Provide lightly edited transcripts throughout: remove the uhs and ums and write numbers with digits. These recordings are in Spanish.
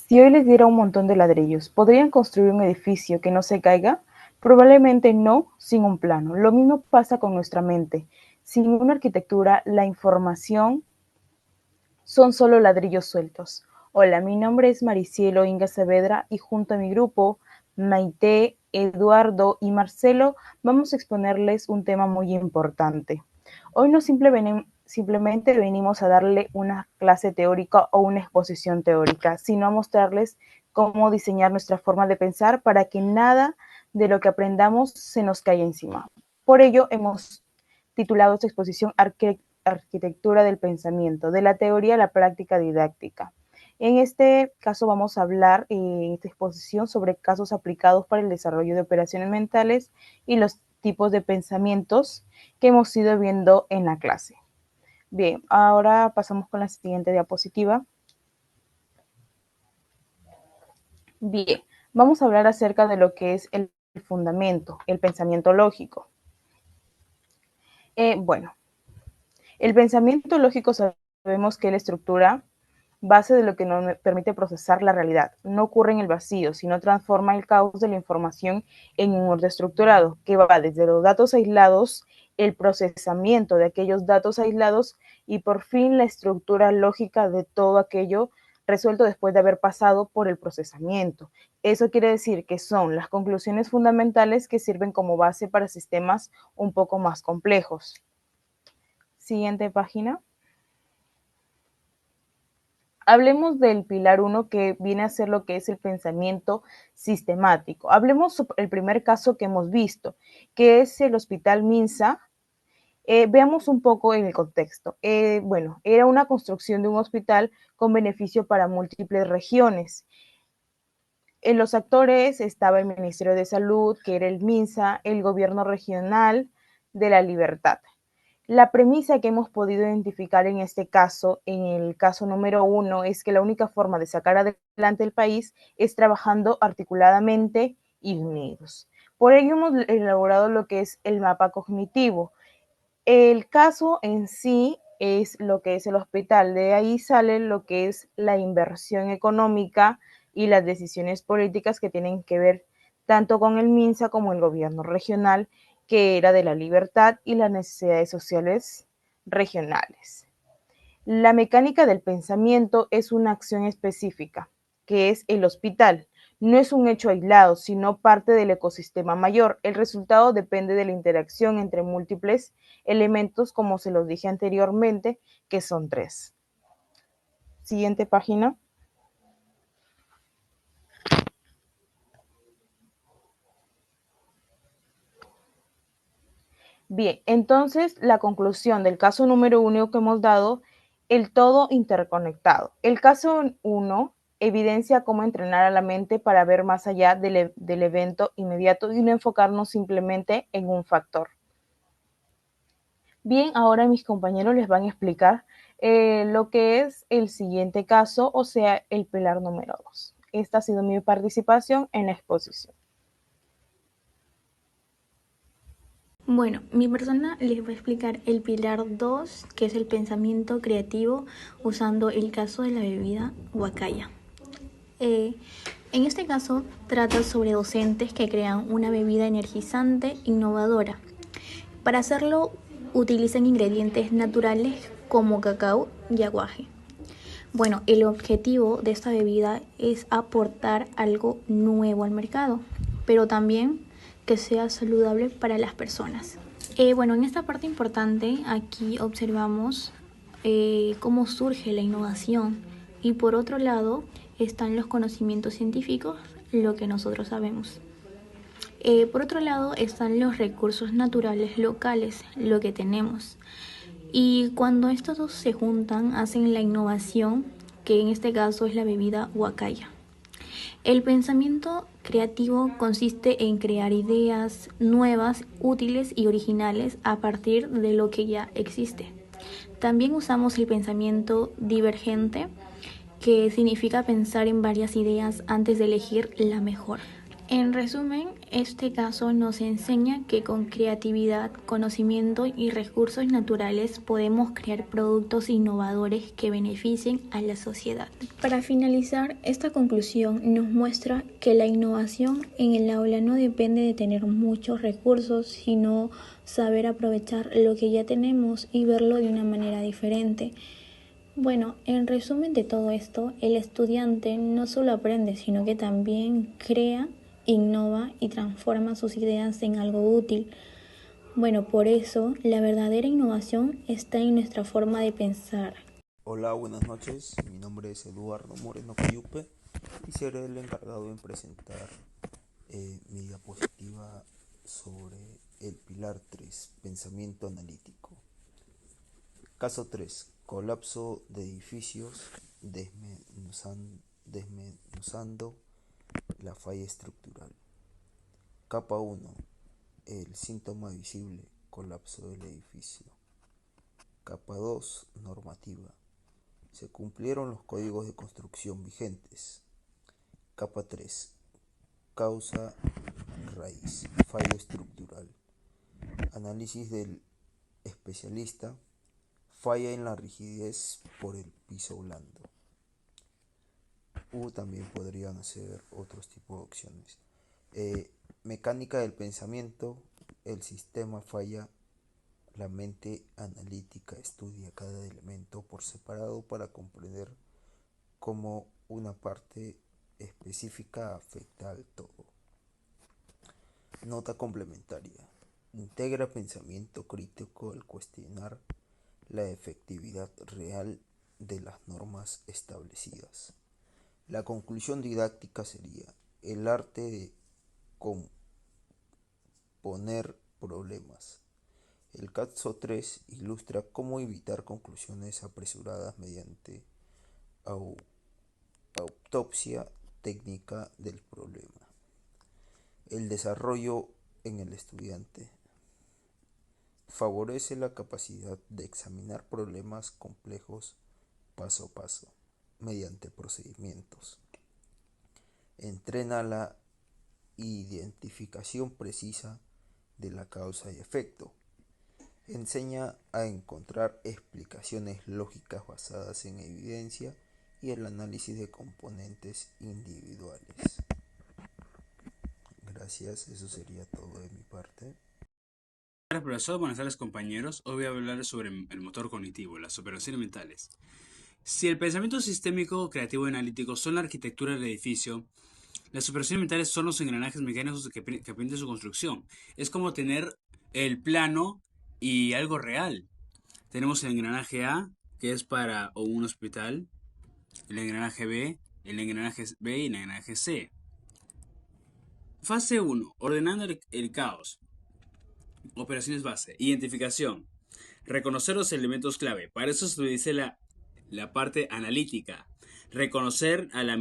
Si hoy les diera un montón de ladrillos, ¿podrían construir un edificio que no se caiga? Probablemente no, sin un plano. Lo mismo pasa con nuestra mente. Sin una arquitectura, la información son solo ladrillos sueltos. Hola, mi nombre es Maricielo Inga Saavedra y junto a mi grupo, Maite, Eduardo y Marcelo, vamos a exponerles un tema muy importante. Hoy no simplemente venimos a darle una clase teórica o una exposición teórica, sino a mostrarles cómo diseñar nuestra forma de pensar para que nada de lo que aprendamos se nos caiga encima. Por ello, hemos titulado esta exposición Arquitectura del Pensamiento, de la teoría a la práctica didáctica. En este caso vamos a hablar en esta exposición sobre casos aplicados para el desarrollo de operaciones mentales y los tipos de pensamientos que hemos ido viendo en la clase. Bien, ahora pasamos con la siguiente diapositiva. Bien, vamos a hablar acerca de lo que es el fundamento, el pensamiento lógico. Bueno, el pensamiento lógico sabemos que es la estructura base de lo que nos permite procesar la realidad. No ocurre en el vacío, sino transforma el caos de la información en un orden estructurado, que va desde los datos aislados, el procesamiento de aquellos datos aislados y por fin la estructura lógica de todo aquello resuelto después de haber pasado por el procesamiento. Eso quiere decir que son las conclusiones fundamentales que sirven como base para sistemas un poco más complejos. Siguiente página. Hablemos del pilar 1 que viene a ser lo que es el pensamiento sistemático. Hablemos sobre el primer caso que hemos visto, que es el Hospital Minsa. Veamos un poco en el contexto. Bueno, era una construcción de un hospital con beneficio para múltiples regiones. En los actores estaba el Ministerio de Salud, que era el MINSA, el Gobierno Regional de la Libertad. La premisa que hemos podido identificar en este caso, en el caso número 1, es que la única forma de sacar adelante el país es trabajando articuladamente y unidos. Por ello hemos elaborado lo que es el mapa cognitivo. El caso en sí es lo que es el hospital, de ahí sale lo que es la inversión económica y las decisiones políticas que tienen que ver tanto con el MINSA como el gobierno regional, que era de la libertad y las necesidades sociales regionales. La mecánica del pensamiento es una acción específica, que es el hospital. No es un hecho aislado, sino parte del ecosistema mayor. El resultado depende de la interacción entre múltiples elementos, como se los dije anteriormente, que son 3. Siguiente página. Bien, entonces la conclusión del caso número 1 que hemos dado, el todo interconectado. El caso 1 evidencia cómo entrenar a la mente para ver más allá del evento inmediato y no enfocarnos simplemente en un factor. Bien, ahora mis compañeros les van a explicar lo que es el siguiente caso, o sea, el pilar número 2. Esta ha sido mi participación en la exposición. Bueno, mi persona les va a explicar el pilar 2, que es el pensamiento creativo, usando el caso de la bebida guacaya. En este caso, trata sobre docentes que crean una bebida energizante innovadora. Para hacerlo, utilizan ingredientes naturales como cacao y aguaje. Bueno, el objetivo de esta bebida es aportar algo nuevo al mercado, pero también que sea saludable para las personas. Bueno, en esta parte importante aquí observamos cómo surge la innovación y por otro lado están los conocimientos científicos, lo que nosotros sabemos. Por otro lado están los recursos naturales locales, lo que tenemos. Y cuando estos dos se juntan, hacen la innovación, que en este caso es la bebida huacaya. El pensamiento creativo consiste en crear ideas nuevas, útiles y originales a partir de lo que ya existe. También usamos el pensamiento divergente, que significa pensar en varias ideas antes de elegir la mejor. En resumen, este caso nos enseña que con creatividad, conocimiento y recursos naturales podemos crear productos innovadores que beneficien a la sociedad. Para finalizar, esta conclusión nos muestra que la innovación en el aula no depende de tener muchos recursos, sino saber aprovechar lo que ya tenemos y verlo de una manera diferente. Bueno, en resumen de todo esto, el estudiante no solo aprende, sino que también crea, innova y transforma sus ideas en algo útil. Bueno, por eso la verdadera innovación está en nuestra forma de pensar. Hola, buenas noches. Mi nombre es Eduardo Moreno Cayupe y seré el encargado en presentar mi diapositiva sobre el pilar 3, pensamiento analítico. Caso 3, colapso de edificios desmenuzando la falla estructural. Capa 1, el síntoma visible, colapso del edificio. Capa 2, normativa. Se cumplieron los códigos de construcción vigentes. Capa 3. Causa raíz. Fallo estructural. Análisis del especialista. Falla en la rigidez por el piso blando. También podrían ser otros tipos de opciones. Mecánica del pensamiento. El sistema falla. La mente analítica estudia cada elemento por separado para comprender cómo una parte específica afecta al todo. Nota complementaria. Integra pensamiento crítico al cuestionar la efectividad real de las normas establecidas. La conclusión didáctica sería el arte de componer problemas. El caso 3 ilustra cómo evitar conclusiones apresuradas mediante autopsia técnica del problema. El desarrollo en el estudiante favorece la capacidad de examinar problemas complejos paso a paso mediante procedimientos. Entrena la identificación precisa de la causa y efecto. Enseña a encontrar explicaciones lógicas basadas en evidencia y el análisis de componentes individuales. Gracias, eso sería todo de mi parte. Hola profesor, buenas tardes compañeros. Hoy voy a hablar sobre el motor cognitivo, las operaciones mentales. Si el pensamiento sistémico, creativo y analítico son la arquitectura del edificio, las operaciones mentales son los engranajes mecánicos que permiten su construcción. Es como tener el plano y algo real. Tenemos el engranaje A, que es para un hospital, el engranaje B, el engranaje B y el engranaje C. Fase 1. Ordenando el caos. Operaciones base. Identificación. Reconocer los elementos clave. Para eso se utiliza la parte analítica. Reconocer a la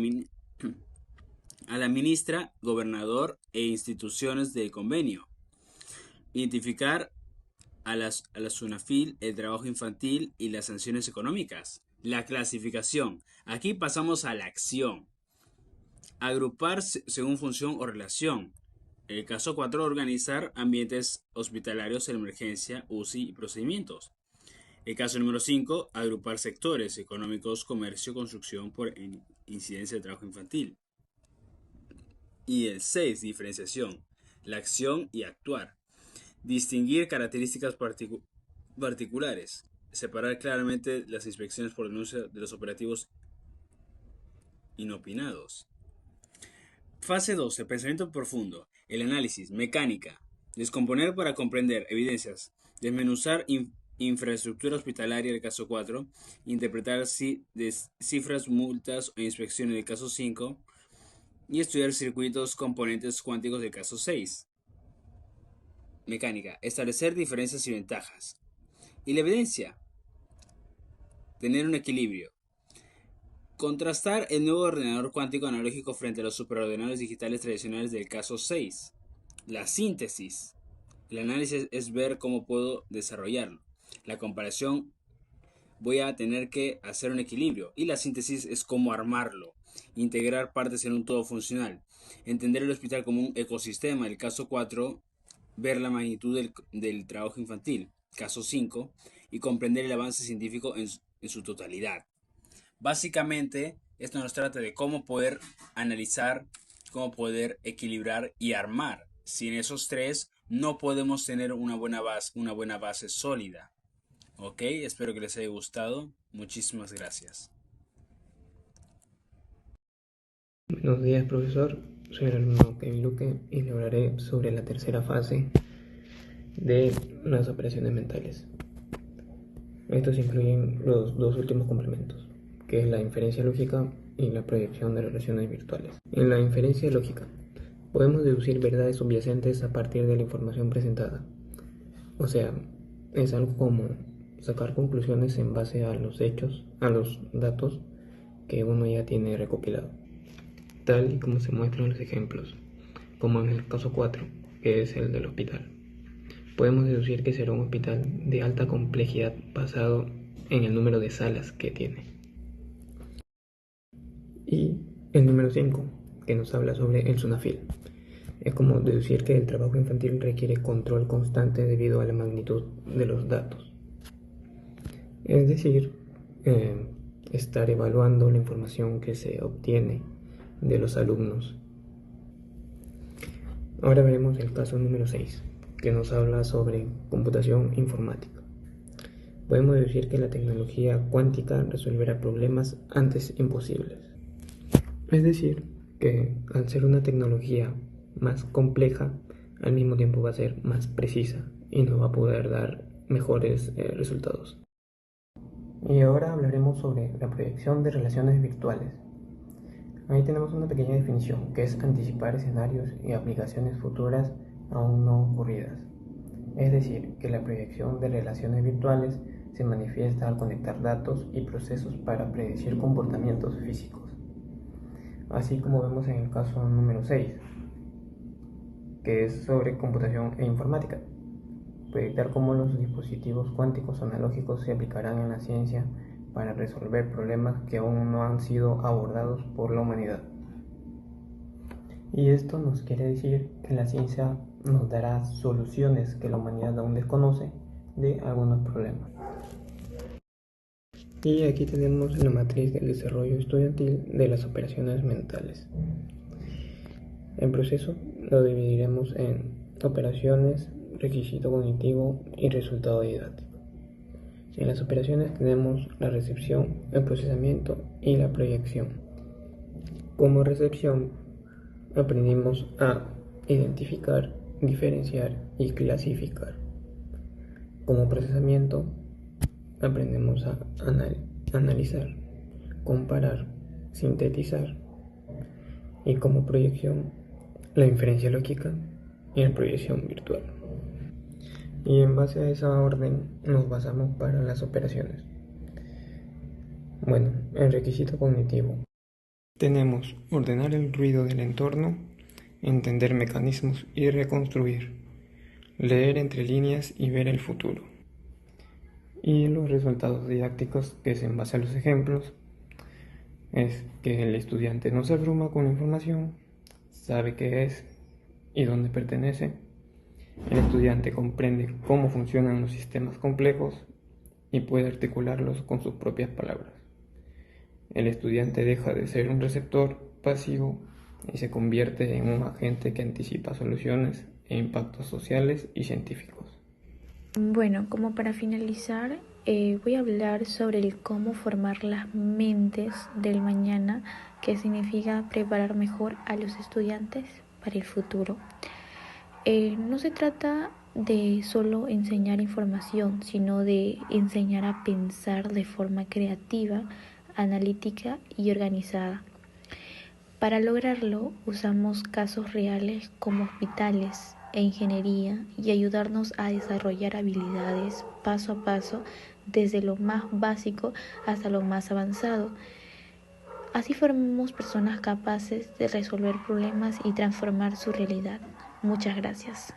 ministra, gobernador e instituciones del convenio. Identificar a la SUNAFIL, el trabajo infantil y las sanciones económicas. La clasificación. Aquí pasamos a la acción. Agrupar según función o relación. El caso 4, organizar ambientes hospitalarios en emergencia, UCI y procedimientos. El caso número 5, agrupar sectores económicos, comercio, construcción por incidencia de trabajo infantil. Y el 6, diferenciación, la acción y actuar. Distinguir características particulares. Separar claramente las inspecciones por denuncia de los operativos inopinados. Fase 2, el pensamiento profundo, el análisis, mecánica, descomponer para comprender evidencias, desmenuzar infraestructura hospitalaria del caso 4, interpretar cifras, multas o inspecciones del caso 5 y estudiar circuitos componentes cuánticos del caso 6. Mecánica, establecer diferencias y ventajas. Y la evidencia, tener un equilibrio. Contrastar el nuevo ordenador cuántico analógico frente a los superordenadores digitales tradicionales del caso 6. La síntesis. El análisis es ver cómo puedo desarrollarlo. La comparación, voy a tener que hacer un equilibrio. Y la síntesis es cómo armarlo. Integrar partes en un todo funcional. Entender el hospital como un ecosistema. El caso 4, ver la magnitud del trabajo infantil. Caso 5, y comprender el avance científico en su totalidad. Básicamente, esto nos trata de cómo poder analizar, cómo poder equilibrar y armar. Sin esos tres, no podemos tener una buena base sólida. Ok, espero que les haya gustado. Muchísimas gracias. Buenos días, profesor. Soy el alumno Kevin Luque y le hablaré sobre la tercera fase de las operaciones mentales. Estos incluyen los dos últimos complementos, que es la inferencia lógica y la proyección de relaciones virtuales. En la inferencia lógica, podemos deducir verdades subyacentes a partir de la información presentada. O sea, es algo como sacar conclusiones en base a los hechos, a los datos que uno ya tiene recopilado, tal y como se muestran los ejemplos, como en el caso 4, que es el del hospital. Podemos deducir que será un hospital de alta complejidad basado en el número de salas que tiene. Y el número 5, que nos habla sobre el SUNAFIL. Es como deducir que el trabajo infantil requiere control constante debido a la magnitud de los datos. Es decir, estar evaluando la información que se obtiene de los alumnos. Ahora veremos el caso número 6, que nos habla sobre computación informática. Podemos decir que la tecnología cuántica resolverá problemas antes imposibles. Es decir, que al ser una tecnología más compleja, al mismo tiempo va a ser más precisa y nos va a poder dar mejores resultados. Y ahora hablaremos sobre la proyección de relaciones virtuales. Ahí tenemos una pequeña definición, que es anticipar escenarios y aplicaciones futuras aún no ocurridas. Es decir, que la proyección de relaciones virtuales se manifiesta al conectar datos y procesos para predecir comportamientos físicos. Así como vemos en el caso número 6, que es sobre computación e informática. Proyectar cómo los dispositivos cuánticos analógicos se aplicarán en la ciencia para resolver problemas que aún no han sido abordados por la humanidad. Y esto nos quiere decir que la ciencia nos dará soluciones que la humanidad aún desconoce de algunos problemas. Y aquí tenemos la matriz del desarrollo estudiantil de las operaciones mentales. El proceso lo dividiremos en operaciones, requisito cognitivo y resultado didáctico. En las operaciones tenemos la recepción, el procesamiento y la proyección. Como recepción aprendimos a identificar, diferenciar y clasificar. Como procesamiento aprendemos a analizar, comparar, sintetizar. Y como proyección, la inferencia lógica y la proyección virtual. Y en base a esa orden nos basamos para las operaciones. Bueno, el requisito cognitivo. Tenemos ordenar el ruido del entorno, entender mecanismos y reconstruir, leer entre líneas y ver el futuro. Y los resultados didácticos, que es en base a los ejemplos, es que el estudiante no se abruma con la información, sabe qué es y dónde pertenece. El estudiante comprende cómo funcionan los sistemas complejos y puede articularlos con sus propias palabras. El estudiante deja de ser un receptor pasivo y se convierte en un agente que anticipa soluciones e impactos sociales y científicos. Bueno, como para finalizar, voy a hablar sobre el cómo formar las mentes del mañana, que significa preparar mejor a los estudiantes para el futuro. No se trata de solo enseñar información, sino de enseñar a pensar de forma creativa, analítica y organizada. Para lograrlo, usamos casos reales como hospitales e ingeniería y ayudarnos a desarrollar habilidades paso a paso desde lo más básico hasta lo más avanzado. Así formamos personas capaces de resolver problemas y transformar su realidad. Muchas gracias.